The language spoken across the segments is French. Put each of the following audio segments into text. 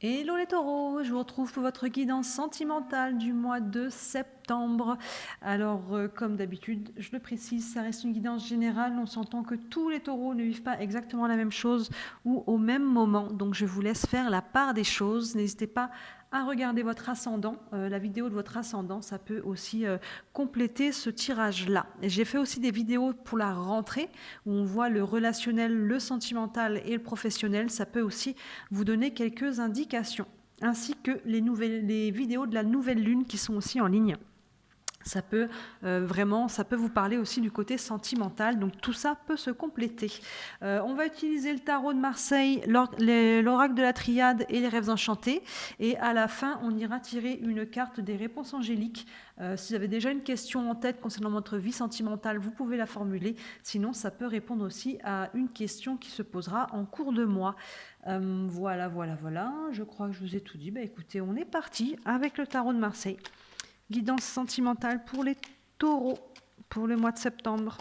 Hello les taureaux, je vous retrouve pour votre guidance sentimentale du mois de septembre. Alors, comme d'habitude, je le précise, ça reste une guidance générale. On s'entend que tous les taureaux ne vivent pas exactement la même chose ou au même moment. Donc, je vous laisse faire la part des choses. N'hésitez pas à regarder votre ascendant, la vidéo de votre ascendant. Ça peut aussi compléter ce tirage-là. J'ai fait aussi des vidéos pour la rentrée où on voit le relationnel, le sentimental et le professionnel. Ça peut aussi vous donner quelques indications, ainsi que les vidéos de la nouvelle lune qui sont aussi en ligne. Ça peut ça peut vous parler aussi du côté sentimental, donc tout ça peut se compléter. On va utiliser le tarot de Marseille, l'oracle de la triade et les rêves enchantés, et à la fin on ira tirer une carte des réponses angéliques. Si vous avez déjà une question en tête concernant votre vie sentimentale, vous pouvez la formuler, sinon ça peut répondre aussi à une question qui se posera en cours de mois. Voilà, je crois que je vous ai tout dit. Écoutez, on est parti avec le tarot de Marseille. Guidance sentimentale pour les taureaux pour le mois de septembre.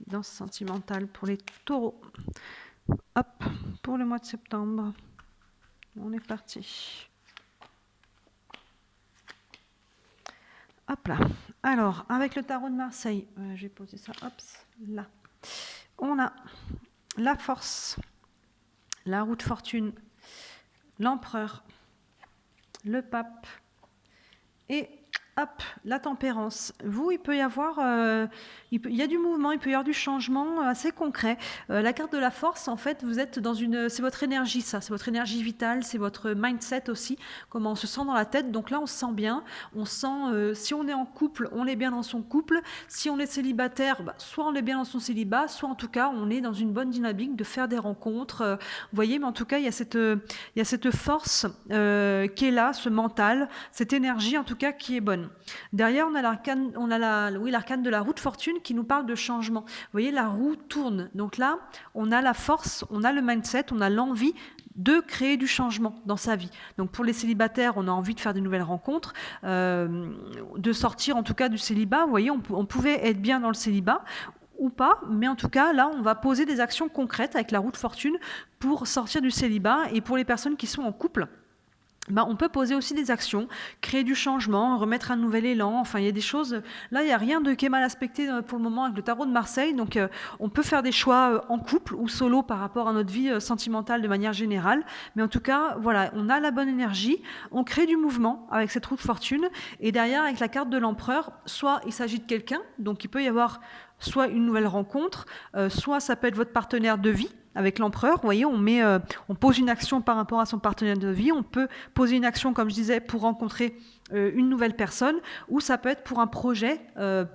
Guidance sentimentale pour les taureaux. Hop, pour le mois de septembre. On est parti. Hop là. Alors, avec le tarot de Marseille, je vais poser ça, hop, là. On a la force, la roue de fortune, l'empereur, le pape et hop, la tempérance. Vous, il peut y avoir, il y a du mouvement, il peut y avoir du changement assez concret. La carte de la force, en fait, vous êtes dans c'est votre énergie, ça, c'est votre énergie vitale, c'est votre mindset aussi, comment on se sent dans la tête. Donc là, on se sent bien, on sent, si on est en couple, on est bien dans son couple. Si on est célibataire, soit on est bien dans son célibat, soit en tout cas, on est dans une bonne dynamique de faire des rencontres. Vous voyez, mais en tout cas, il y a cette force qui est là, ce mental, cette énergie en tout cas qui est bonne. Derrière, on a l'arcane de la roue de fortune qui nous parle de changement. Vous voyez, la roue tourne. Donc là, on a la force, on a le mindset, on a l'envie de créer du changement dans sa vie. Donc pour les célibataires, on a envie de faire de nouvelles rencontres, de sortir en tout cas du célibat. Vous voyez, on pouvait être bien dans le célibat ou pas, mais en tout cas, là, on va poser des actions concrètes avec la roue de fortune pour sortir du célibat. Et pour les personnes qui sont en couple, on peut poser aussi des actions, créer du changement, remettre un nouvel élan. Enfin, il y a des choses. Là, il n'y a rien qui est mal aspecté pour le moment avec le tarot de Marseille. Donc, on peut faire des choix en couple ou solo par rapport à notre vie sentimentale de manière générale. Mais en tout cas, voilà, on a la bonne énergie. On crée du mouvement avec cette roue de fortune. Et derrière, avec la carte de l'empereur, soit il s'agit de quelqu'un, donc il peut y avoir soit une nouvelle rencontre, soit ça peut être votre partenaire de vie. Avec l'empereur, vous voyez, on pose une action par rapport à son partenaire de vie. On peut poser une action, comme je disais, pour rencontrer une nouvelle personne, ou ça peut être pour un projet,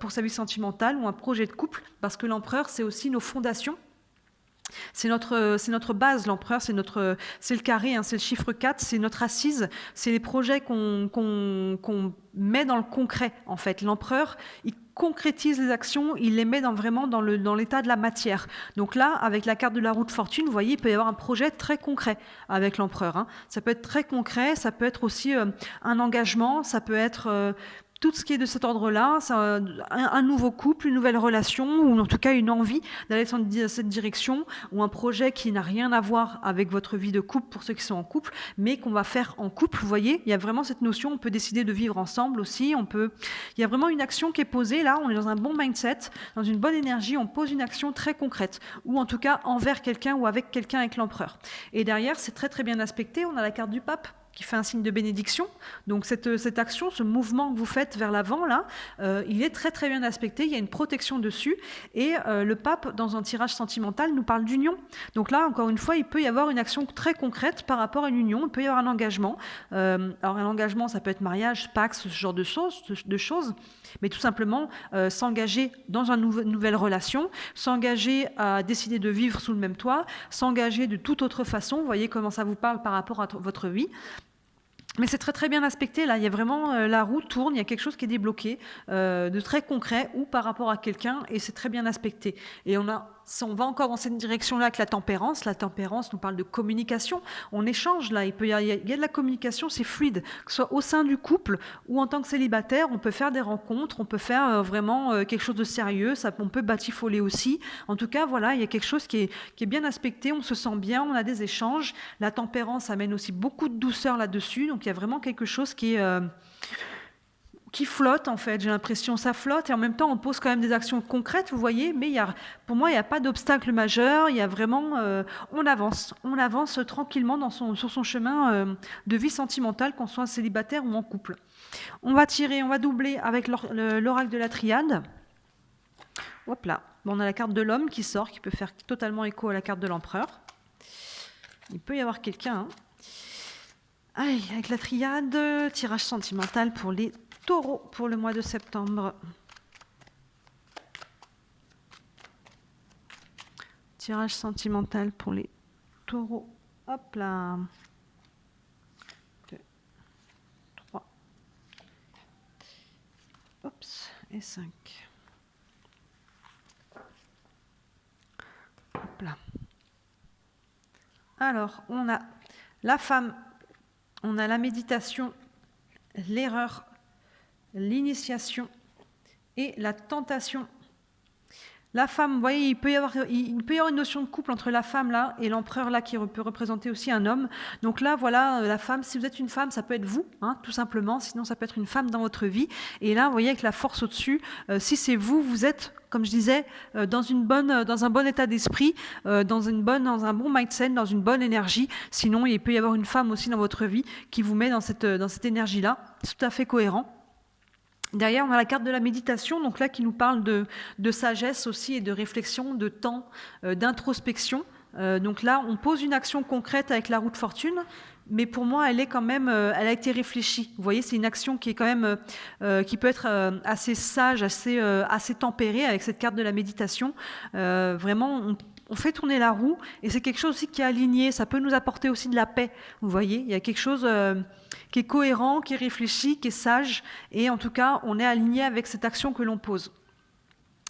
pour sa vie sentimentale, ou un projet de couple, parce que l'empereur, c'est aussi nos fondations. C'est notre base, l'empereur, c'est le carré, hein, c'est le chiffre 4, c'est notre assise, c'est les projets qu'on met dans le concret, en fait. L'empereur, il concrétise les actions, il les met vraiment dans l'état de la matière. Donc là, avec la carte de la roue de fortune, vous voyez, il peut y avoir un projet très concret avec l'empereur. Hein. Ça peut être très concret, ça peut être aussi un engagement, ça peut être tout ce qui est de cet ordre-là, un nouveau couple, une nouvelle relation, ou en tout cas une envie d'aller dans cette direction, ou un projet qui n'a rien à voir avec votre vie de couple pour ceux qui sont en couple, mais qu'on va faire en couple. Vous voyez, il y a vraiment cette notion, on peut décider de vivre ensemble aussi, il y a vraiment une action qui est posée là, on est dans un bon mindset, dans une bonne énergie, on pose une action très concrète, ou en tout cas envers quelqu'un ou avec quelqu'un, avec l'empereur. Et derrière, c'est très très bien aspecté, on a la carte du pape, qui fait un signe de bénédiction. Donc cette action, ce mouvement que vous faites vers l'avant, là, il est très très bien aspecté, il y a une protection dessus, et le pape, dans un tirage sentimental, nous parle d'union. Donc là, encore une fois, il peut y avoir une action très concrète par rapport à une union, il peut y avoir un engagement. Alors un engagement, ça peut être mariage, pax, ce genre de choses, mais tout simplement s'engager dans une nouvelle relation, s'engager à décider de vivre sous le même toit, s'engager de toute autre façon. Vous voyez comment ça vous parle par rapport à votre vie. Mais c'est très très bien aspecté, là, il y a vraiment, la roue tourne, il y a quelque chose qui est débloqué, de très concret, ou par rapport à quelqu'un, et c'est très bien aspecté. Et on a si on va encore dans cette direction-là avec la tempérance nous parle de communication, on échange là, il y a de la communication, c'est fluide, que ce soit au sein du couple ou en tant que célibataire, on peut faire des rencontres, on peut faire vraiment quelque chose de sérieux, on peut batifoler aussi. En tout cas, voilà, il y a quelque chose qui est bien aspecté, on se sent bien, on a des échanges. La tempérance amène aussi beaucoup de douceur là-dessus, donc il y a vraiment quelque chose qui flotte en fait, j'ai l'impression, ça flotte et en même temps on pose quand même des actions concrètes, vous voyez, mais pour moi il n'y a pas d'obstacle majeur, il y a vraiment, on avance tranquillement sur son chemin de vie sentimentale, qu'on soit célibataire ou en couple. On va doubler avec l'oracle de la triade. Hop là, on a la carte de l'homme qui sort, qui peut faire totalement écho à la carte de l'empereur. Il peut y avoir quelqu'un. Allez, avec la triade, tirage sentimental pour les taureaux pour le mois de septembre. Tirage sentimental pour les taureaux. Hop là. 2, 3. Oups, et 5. Hop là. Alors, on a la femme, on a la méditation, l'erreur, l'initiation et la tentation. La femme, vous voyez, il peut y avoir une notion de couple entre la femme là et l'empereur là qui peut représenter aussi un homme. Donc là, voilà, la femme, si vous êtes une femme, ça peut être vous, hein, tout simplement. Sinon, ça peut être une femme dans votre vie. Et là, vous voyez, avec la force au-dessus, si c'est vous, vous êtes, comme je disais, dans un bon état d'esprit, dans un bon mindset, dans une bonne énergie. Sinon, il peut y avoir une femme aussi dans votre vie qui vous met dans cette énergie-là. C'est tout à fait cohérent. Derrière, on a la carte de la méditation, donc là qui nous parle de sagesse aussi et de réflexion, de temps, d'introspection. Donc là, on pose une action concrète avec la roue de fortune, mais pour moi, elle est quand même, elle a été réfléchie. Vous voyez, c'est une action qui est quand même, qui peut être assez sage, assez tempérée avec cette carte de la méditation. Vraiment, on fait tourner la roue et c'est quelque chose aussi qui est aligné. Ça peut nous apporter aussi de la paix. Vous voyez, il y a quelque chose qui est cohérent, qui est réfléchi, qui est sage. Et en tout cas, on est aligné avec cette action que l'on pose.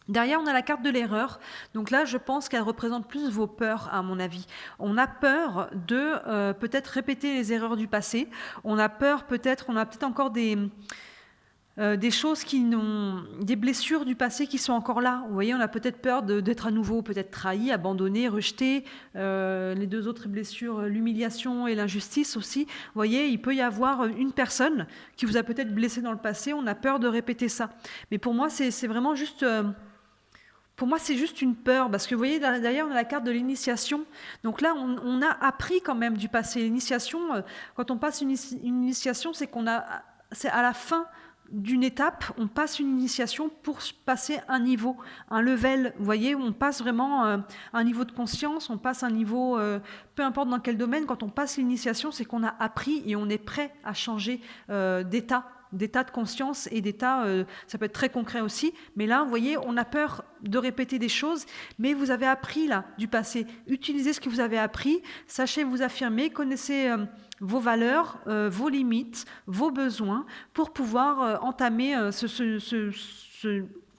Derrière, on a la carte de l'erreur. Donc là, je pense qu'elle représente plus vos peurs, à mon avis. On a peur de peut-être répéter les erreurs du passé. On a peut-être encore des choses des blessures du passé qui sont encore là. Vous voyez, on a peut-être peur d'être à nouveau peut-être trahi, abandonné, rejeté. Les deux autres blessures, l'humiliation et l'injustice aussi. Vous voyez, il peut y avoir une personne qui vous a peut-être blessé dans le passé. On a peur de répéter ça. Mais pour moi, c'est vraiment juste... Pour moi, c'est juste une peur, parce que vous voyez, derrière, on a la carte de l'initiation. Donc là, on a appris quand même du passé. L'initiation, quand on passe une initiation, c'est à la fin d'une étape, on passe une initiation pour passer un niveau, un level. Vous voyez, on passe vraiment un niveau de conscience, on passe un niveau, peu importe dans quel domaine, quand on passe l'initiation, c'est qu'on a appris et on est prêt à changer d'état de conscience et d'état, ça peut être très concret aussi, mais là, vous voyez, on a peur de répéter des choses, mais vous avez appris là du passé. Utilisez ce que vous avez appris, sachez vous affirmer, connaissez vos valeurs, vos limites, vos besoins, pour pouvoir entamer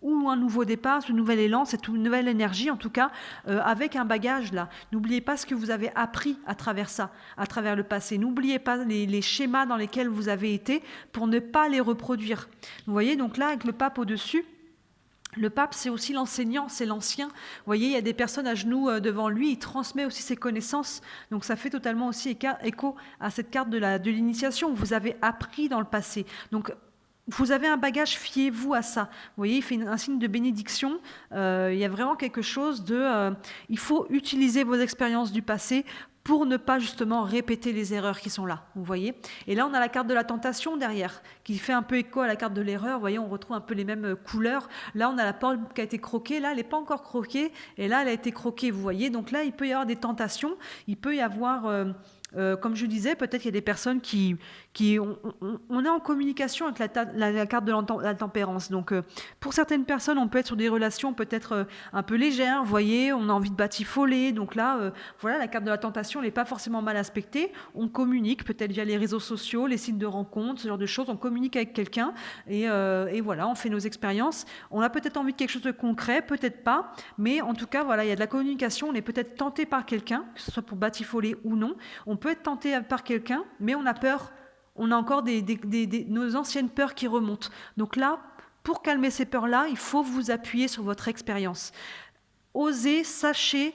ou un nouveau départ, ce nouvel élan, cette nouvelle énergie, en tout cas, avec un bagage là. N'oubliez pas ce que vous avez appris à travers ça, à travers le passé. N'oubliez pas les schémas dans lesquels vous avez été pour ne pas les reproduire. Vous voyez, donc là, avec le pape au-dessus, le pape, c'est aussi l'enseignant, c'est l'ancien. Vous voyez, il y a des personnes à genoux devant lui, il transmet aussi ses connaissances. Donc ça fait totalement aussi écho à cette carte de l'initiation. Vous avez appris dans le passé. Donc, vous avez un bagage, fiez-vous à ça. Vous voyez, il fait un signe de bénédiction. Il y a vraiment quelque chose il faut utiliser vos expériences du passé pour ne pas justement répéter les erreurs qui sont là. Vous voyez. Et là, on a la carte de la tentation derrière, qui fait un peu écho à la carte de l'erreur. Vous voyez, on retrouve un peu les mêmes couleurs. Là, on a la pomme qui a été croquée. Là, elle n'est pas encore croquée. Et là, elle a été croquée, vous voyez. Donc là, il peut y avoir des tentations. Il peut y avoir Comme je disais, peut-être qu'il y a des personnes on est en communication avec la carte de la tempérance. Donc, pour certaines personnes, on peut être sur des relations peut-être un peu légères, vous voyez, on a envie de batifoler. Donc là, voilà, la carte de la tentation n'est pas forcément mal aspectée. On communique peut-être via les réseaux sociaux, les sites de rencontres, ce genre de choses. On communique avec quelqu'un et voilà, on fait nos expériences. On a peut-être envie de quelque chose de concret, peut-être pas. Mais en tout cas, voilà, il y a de la communication. On est peut-être tenté par quelqu'un, que ce soit pour batifoler ou non. On peut être tenté par quelqu'un, mais on a peur. On a encore nos anciennes peurs qui remontent. Donc là, pour calmer ces peurs-là, il faut vous appuyer sur votre expérience. Osez, sachez,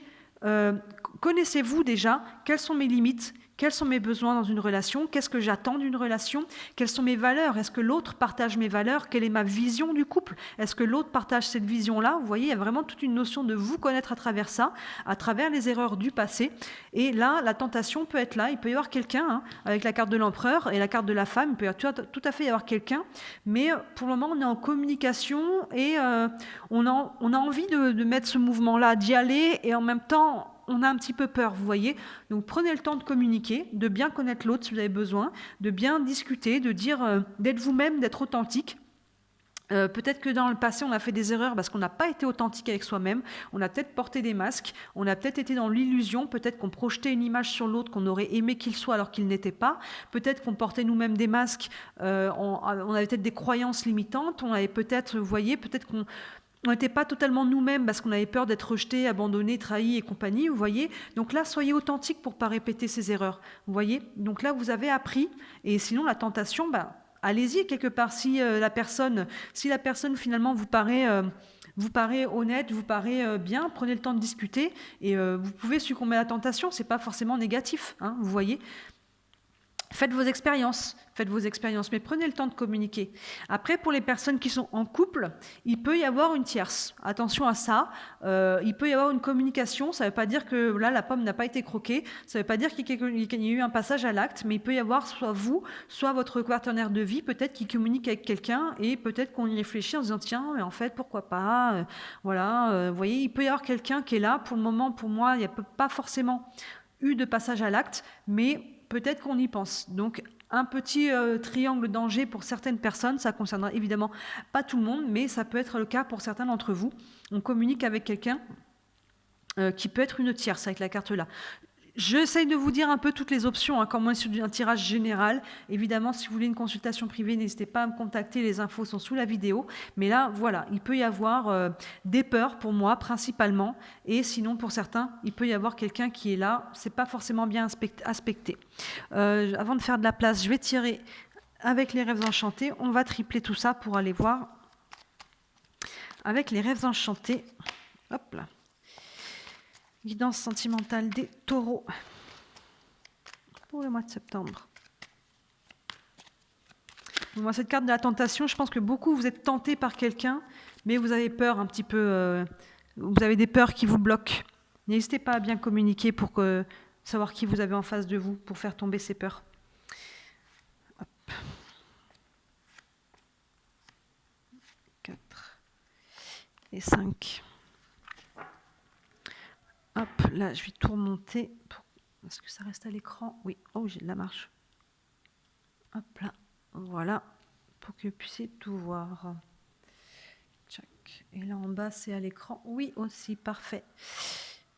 connaissez-vous déjà quelles sont mes limites, quels sont mes besoins dans une relation, qu'est-ce que j'attends d'une relation, quelles sont mes valeurs, est-ce que l'autre partage mes valeurs, quelle est ma vision du couple, est-ce que l'autre partage cette vision-là. Vous voyez, il y a vraiment toute une notion de vous connaître à travers ça, à travers les erreurs du passé. Et là, la tentation peut être là, il peut y avoir quelqu'un, avec la carte de l'empereur et la carte de la femme, il peut tout à fait y avoir quelqu'un, mais pour le moment, on est en communication et on a envie de mettre ce mouvement-là, d'y aller, et en même temps, on a un petit peu peur, vous voyez. Donc prenez le temps de communiquer, de bien connaître l'autre si vous avez besoin, de bien discuter, de dire, d'être vous-même, d'être authentique. Peut-être que dans le passé, on a fait des erreurs parce qu'on n'a pas été authentique avec soi-même, on a peut-être porté des masques, on a peut-être été dans l'illusion, peut-être qu'on projetait une image sur l'autre qu'on aurait aimé qu'il soit alors qu'il n'était pas, peut-être qu'on portait nous-mêmes des masques, on avait peut-être des croyances limitantes, on avait peut-être, vous voyez, peut-être qu'on n'était pas totalement nous-mêmes parce qu'on avait peur d'être rejeté, abandonné, trahi et compagnie, vous voyez. Donc là, soyez authentique pour ne pas répéter ces erreurs, vous voyez. Donc là, vous avez appris, et sinon la tentation, allez-y quelque part. Si la personne finalement vous paraît honnête, vous paraît bien, prenez le temps de discuter et vous pouvez succomber à la tentation, c'est pas forcément négatif, vous voyez. Faites vos expériences, mais prenez le temps de communiquer. Après, pour les personnes qui sont en couple, il peut y avoir une tierce. Attention à ça. Il peut y avoir une communication. Ça ne veut pas dire que là, la pomme n'a pas été croquée. Ça ne veut pas dire qu'il y a eu un passage à l'acte, mais il peut y avoir soit vous, soit votre partenaire de vie, peut-être qui communique avec quelqu'un et peut-être qu'on y réfléchit en se disant tiens, mais en fait, pourquoi pas voilà, vous voyez, il peut y avoir quelqu'un qui est là. Pour le moment, pour moi, il n'y a pas forcément eu de passage à l'acte, mais peut-être qu'on y pense. Donc, un petit triangle danger pour certaines personnes, ça ne concernera évidemment pas tout le monde, mais ça peut être le cas pour certains d'entre vous. On communique avec quelqu'un qui peut être une tierce avec la carte là. J'essaye de vous dire un peu toutes les options, comme moi sur un tirage général. Évidemment, si vous voulez une consultation privée, n'hésitez pas à me contacter, les infos sont sous la vidéo. Mais là, voilà, il peut y avoir des peurs pour moi, principalement. Et sinon, pour certains, il peut y avoir quelqu'un qui est là. C'est pas forcément bien aspecté. Avant de faire de la place, je vais tirer avec les rêves enchantés. On va tripler tout ça pour aller voir avec les rêves enchantés. Hop là. Guidance sentimentale des taureaux pour le mois de septembre. Moi, cette carte de la tentation, je pense que beaucoup, vous êtes tentés par quelqu'un, mais vous avez peur un petit peu, vous avez des peurs qui vous bloquent. N'hésitez pas à bien communiquer pour savoir qui vous avez en face de vous, pour faire tomber ces peurs. Hop. 4 et 5. Hop, là, je vais tout remonter. Est-ce que ça reste à l'écran? Oui. Oh, j'ai de la marge. Hop là. Voilà. Pour que vous puissiez tout voir. Tchac. Et là, en bas, c'est à l'écran. Oui, aussi. Parfait.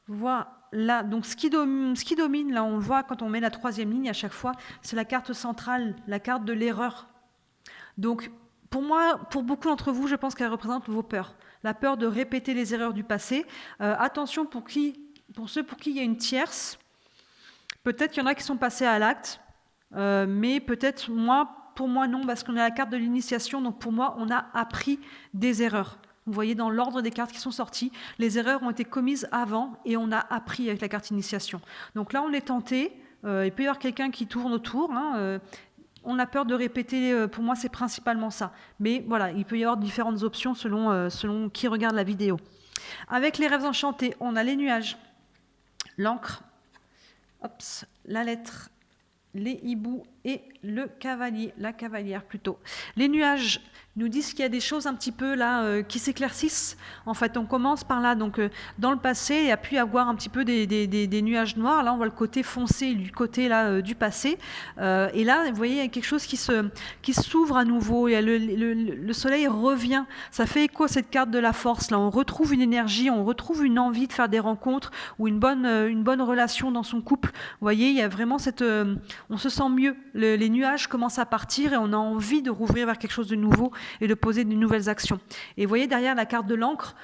Voilà. Donc, ce qui domine, là, on le voit quand on met la troisième ligne à chaque fois, c'est la carte centrale, la carte de l'erreur. Donc, pour moi, pour beaucoup d'entre vous, je pense qu'elle représente vos peurs. La peur de répéter les erreurs du passé. Attention pour ceux pour qui il y a une tierce. Peut-être qu'il y en a qui sont passés à l'acte, mais peut-être pour moi non, parce qu'on a la carte de l'initiation, donc pour moi, on a appris des erreurs. Vous voyez dans l'ordre des cartes qui sont sorties, les erreurs ont été commises avant et on a appris avec la carte initiation. Donc là, on est tenté, il peut y avoir quelqu'un qui tourne autour, on a peur de répéter, pour moi c'est principalement ça. Mais voilà, il peut y avoir différentes options selon qui regarde la vidéo. Avec les rêves enchantés, on a les nuages, l'encre, la lettre, les hiboux et le cavalier, la cavalière plutôt. Les nuages nous disent qu'il y a des choses un petit peu là qui s'éclaircissent. En fait, on commence par là. Donc, dans le passé, il y a pu y avoir un petit peu des nuages noirs. Là, on voit le côté foncé du côté là du passé. Et là, vous voyez, il y a quelque chose qui s'ouvre à nouveau. Il y a le soleil revient. Ça fait écho à cette carte de la force. Là, on retrouve une énergie, on retrouve une envie de faire des rencontres ou une bonne relation dans son couple. Vous voyez, il y a vraiment on se sent mieux. Les nuages commencent à partir et on a envie de rouvrir vers quelque chose de nouveau et de poser de nouvelles actions. Et vous voyez, derrière la carte de l'encre,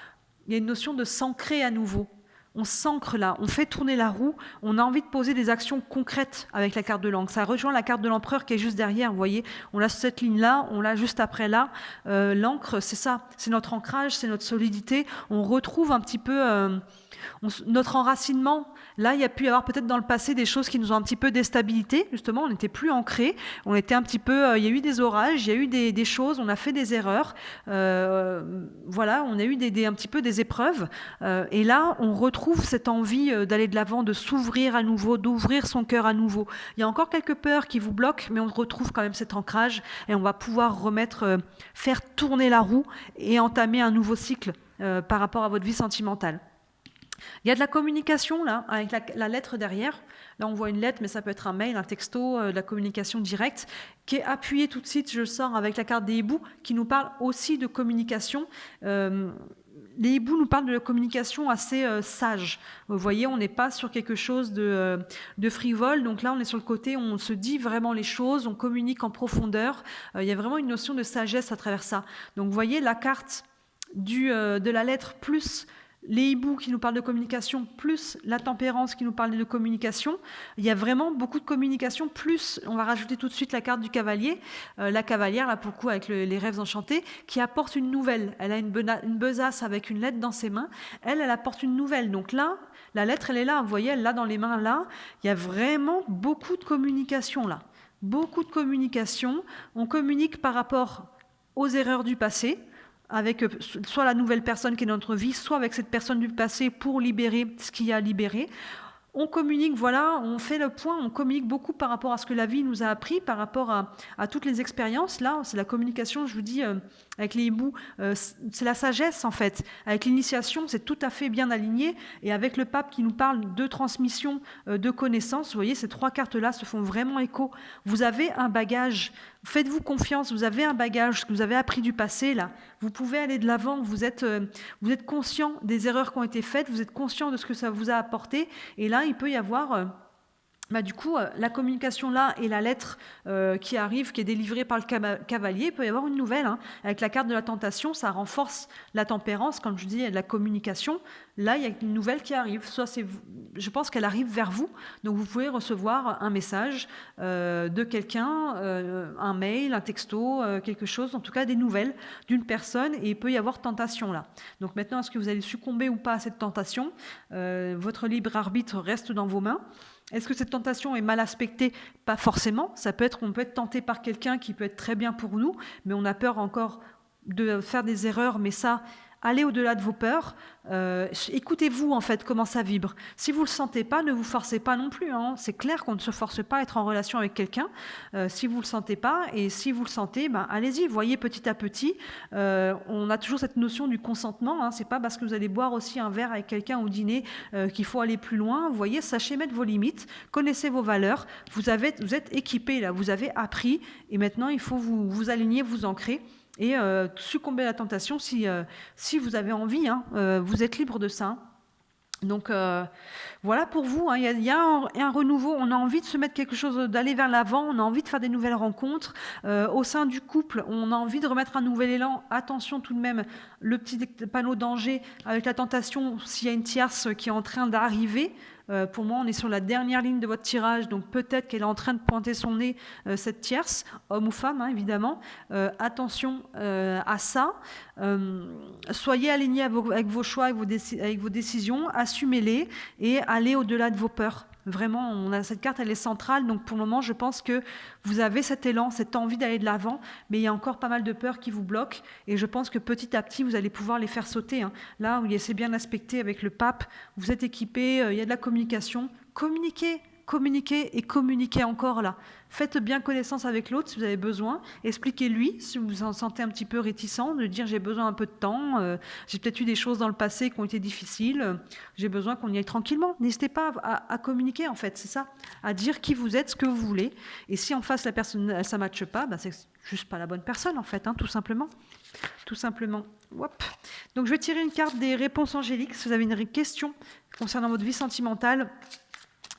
il y a une notion de s'ancrer à nouveau. On s'ancre là, on fait tourner la roue, on a envie de poser des actions concrètes avec la carte de l'encre. Ça rejoint la carte de l'empereur qui est juste derrière, vous voyez. On a cette ligne-là, on l'a juste après là. L'encre, c'est ça, c'est notre ancrage, c'est notre solidité. On retrouve un petit peu notre enracinement. Là, il y a pu y avoir peut-être dans le passé des choses qui nous ont un petit peu déstabilité. Justement, on n'était plus ancrés. On était un petit peu. Il y a eu des orages, il y a eu des choses. On a fait des erreurs. Voilà, on a eu un petit peu des épreuves. Et là, on retrouve cette envie d'aller de l'avant, de s'ouvrir à nouveau, d'ouvrir son cœur à nouveau. Il y a encore quelques peurs qui vous bloquent, mais on retrouve quand même cet ancrage et on va pouvoir faire tourner la roue et entamer un nouveau cycle par rapport à votre vie sentimentale. Il y a de la communication là, avec la lettre derrière. Là, on voit une lettre, mais ça peut être un mail, un texto, de la communication directe, qui est appuyée tout de suite, je le sors avec la carte des hiboux, qui nous parle aussi de communication. Les hiboux nous parlent de la communication assez sage. Vous voyez, on n'est pas sur quelque chose de frivole. Donc là, on est sur le côté où on se dit vraiment les choses, on communique en profondeur. Il y a vraiment une notion de sagesse à travers ça. Donc vous voyez, la carte de la lettre plus les hiboux qui nous parlent de communication, plus la tempérance qui nous parle de communication. Il y a vraiment beaucoup de communication, plus on va rajouter tout de suite la carte du cavalier, la cavalière, là pour le coup avec les rêves enchantés, qui apporte une nouvelle. Elle a une besace avec une lettre dans ses mains. Elle apporte une nouvelle. Donc là, la lettre, elle est là. Vous voyez, elle l'a dans les mains là. Il y a vraiment beaucoup de communication là. Beaucoup de communication. On communique par rapport aux erreurs du passé, avec soit la nouvelle personne qui est dans notre vie, soit avec cette personne du passé pour libérer ce qu'il y a à libérer. On communique, voilà, on fait le point, on communique beaucoup par rapport à ce que la vie nous a appris, par rapport à toutes les expériences. Là, c'est la communication, je vous dis, avec les hiboux, c'est la sagesse en fait. Avec l'initiation, c'est tout à fait bien aligné. Et avec le pape qui nous parle de transmission de connaissances, vous voyez, ces trois cartes-là se font vraiment écho. Vous avez un bagage, faites-vous confiance, vous avez un bagage que vous avez appris du passé, là. Vous pouvez aller de l'avant, vous êtes conscient des erreurs qui ont été faites, vous êtes conscient de ce que ça vous a apporté. Et là, il peut y avoir du coup, la communication là et la lettre qui arrive, qui est délivrée par le cavalier, il peut y avoir une nouvelle. Avec la carte de la tentation, ça renforce la tempérance, comme je dis, il y a de la communication. Là, il y a une nouvelle qui arrive. Je pense qu'elle arrive vers vous. Donc, vous pouvez recevoir un message de quelqu'un, un mail, un texto, quelque chose, en tout cas des nouvelles d'une personne, et il peut y avoir tentation là. Donc maintenant, est-ce que vous allez succomber ou pas à cette tentation ? Votre libre arbitre reste dans vos mains. Est-ce que cette tentation est mal aspectée ? Pas forcément. On peut être tenté par quelqu'un qui peut être très bien pour nous, mais on a peur encore de faire des erreurs. Mais ça, allez au-delà de vos peurs. Écoutez-vous en fait comment ça vibre. Si vous ne le sentez pas, ne vous forcez pas non plus. C'est clair qu'on ne se force pas à être en relation avec quelqu'un si vous ne le sentez pas. Et si vous le sentez, allez-y, voyez petit à petit. On a toujours cette notion du consentement. C'est pas parce que vous allez boire aussi un verre avec quelqu'un au dîner qu'il faut aller plus loin. Vous voyez, sachez mettre vos limites, connaissez vos valeurs. Vous êtes équipé là, vous avez appris. Et maintenant, il faut vous aligner, vous ancrer. Et succomber à la tentation si vous avez envie, vous êtes libre de ça. Donc voilà pour vous, il y a un renouveau, on a envie de se mettre quelque chose, d'aller vers l'avant, on a envie de faire des nouvelles rencontres. Au sein du couple, on a envie de remettre un nouvel élan. Attention tout de même, le petit panneau danger avec la tentation, s'il y a une tierce qui est en train d'arriver. Pour moi, on est sur la dernière ligne de votre tirage, donc peut-être qu'elle est en train de pointer son nez, cette tierce, homme ou femme, évidemment. Attention à ça. Soyez alignés avec vos choix, avec vos décisions, assumez-les et allez au-delà de vos peurs. Vraiment, cette carte, elle est centrale. Donc pour le moment, je pense que vous avez cet élan, cette envie d'aller de l'avant, mais il y a encore pas mal de peurs qui vous bloquent. Et je pense que petit à petit, vous allez pouvoir les faire sauter. Là où c'est bien aspecté avec le pape, vous êtes équipé, il y a de la communication. Communiquez communiquer et communiquer encore là. Faites bien connaissance avec l'autre si vous avez besoin. Expliquez-lui si vous vous en sentez un petit peu réticent, de dire j'ai besoin un peu de temps, j'ai peut-être eu des choses dans le passé qui ont été difficiles, j'ai besoin qu'on y aille tranquillement. N'hésitez pas à communiquer en fait, c'est ça, à dire qui vous êtes, ce que vous voulez. Et si en face la personne ça ne matche pas, bah, c'est juste pas la bonne personne en fait, hein, tout simplement. Tout simplement. Hop. Donc je vais tirer une carte des réponses angéliques. Si vous avez une question concernant votre vie sentimentale,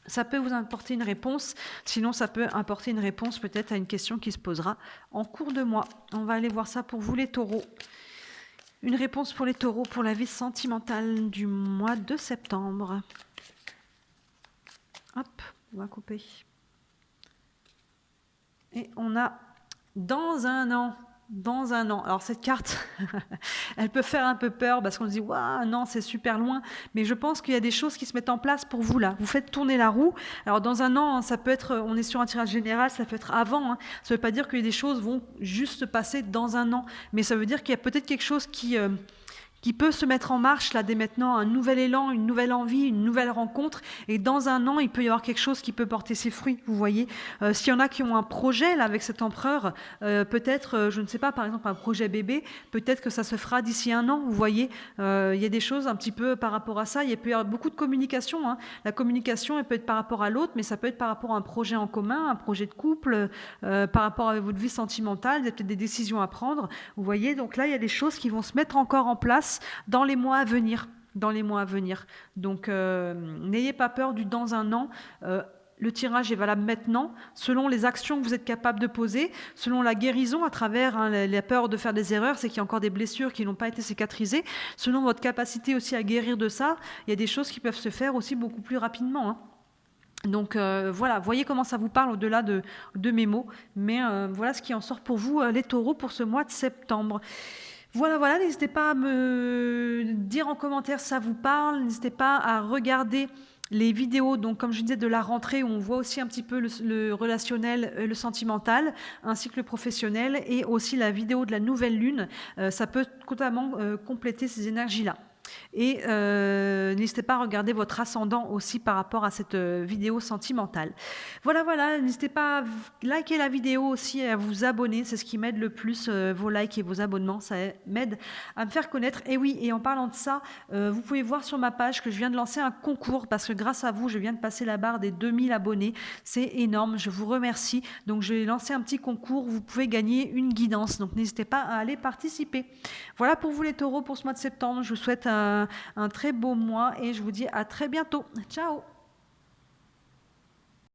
ça peut vous apporter une réponse. Sinon, ça peut apporter une réponse peut-être à une question qui se posera en cours de mois. On va aller voir ça pour vous les taureaux. Une réponse pour les taureaux pour la vie sentimentale du mois de septembre. Hop, on va couper. Et on a dans un an. Dans un an. Alors cette carte, elle peut faire un peu peur parce qu'on se dit waouh, non, c'est super loin. Mais je pense qu'il y a des choses qui se mettent en place pour vous là. Vous faites tourner la roue. Alors dans un an, ça peut être, on est sur un tirage général, ça peut être avant. Hein. Ça ne veut pas dire que des choses vont juste se passer dans un an, mais ça veut dire qu'il y a peut-être quelque chose qui peut se mettre en marche là dès maintenant, un nouvel élan, une nouvelle envie, une nouvelle rencontre. Et dans un an, il peut y avoir quelque chose qui peut porter ses fruits, vous voyez. S'il y en a qui ont un projet là avec cet empereur, peut-être, je ne sais pas, par exemple un projet bébé, peut-être que ça se fera d'ici un an, vous voyez. Il y a des choses un petit peu par rapport à ça. Il peut y avoir beaucoup de communication. Hein. La communication, elle peut être par rapport à l'autre, mais ça peut être par rapport à un projet en commun, un projet de couple, par rapport à votre vie sentimentale. Il y a peut-être des décisions à prendre, vous voyez. Donc là, il y a des choses qui vont se mettre encore en place dans les mois à venir. Donc, n'ayez pas peur du dans un an. Le tirage est valable maintenant, selon les actions que vous êtes capable de poser, selon la guérison à travers la peur de faire des erreurs, c'est qu'il y a encore des blessures qui n'ont pas été cicatrisées. Selon votre capacité aussi à guérir de ça, il y a des choses qui peuvent se faire aussi beaucoup plus rapidement. Hein. Donc voilà, voyez comment ça vous parle au-delà de mes mots. Mais voilà ce qui en sort pour vous, les taureaux, pour ce mois de septembre. Voilà, n'hésitez pas à me dire en commentaire si ça vous parle, n'hésitez pas à regarder les vidéos, donc comme je disais, de la rentrée, où on voit aussi un petit peu le relationnel, le sentimental, ainsi que le professionnel, et aussi la vidéo de la nouvelle lune, ça peut totalement compléter ces énergies-là. Et n'hésitez pas à regarder votre ascendant aussi par rapport à cette vidéo sentimentale. Voilà, n'hésitez pas à liker la vidéo aussi et à vous abonner, c'est ce qui m'aide le plus, vos likes et vos abonnements, ça m'aide à me faire connaître. Et oui, et en parlant de ça, vous pouvez voir sur ma page que je viens de lancer un concours, parce que grâce à vous, je viens de passer la barre des 2000 abonnés, c'est énorme, je vous remercie. Donc j'ai lancé un petit concours, vous pouvez gagner une guidance, donc n'hésitez pas à aller participer. Voilà pour vous les taureaux pour ce mois de septembre, je vous souhaite un très beau mois et je vous dis à très bientôt. Ciao!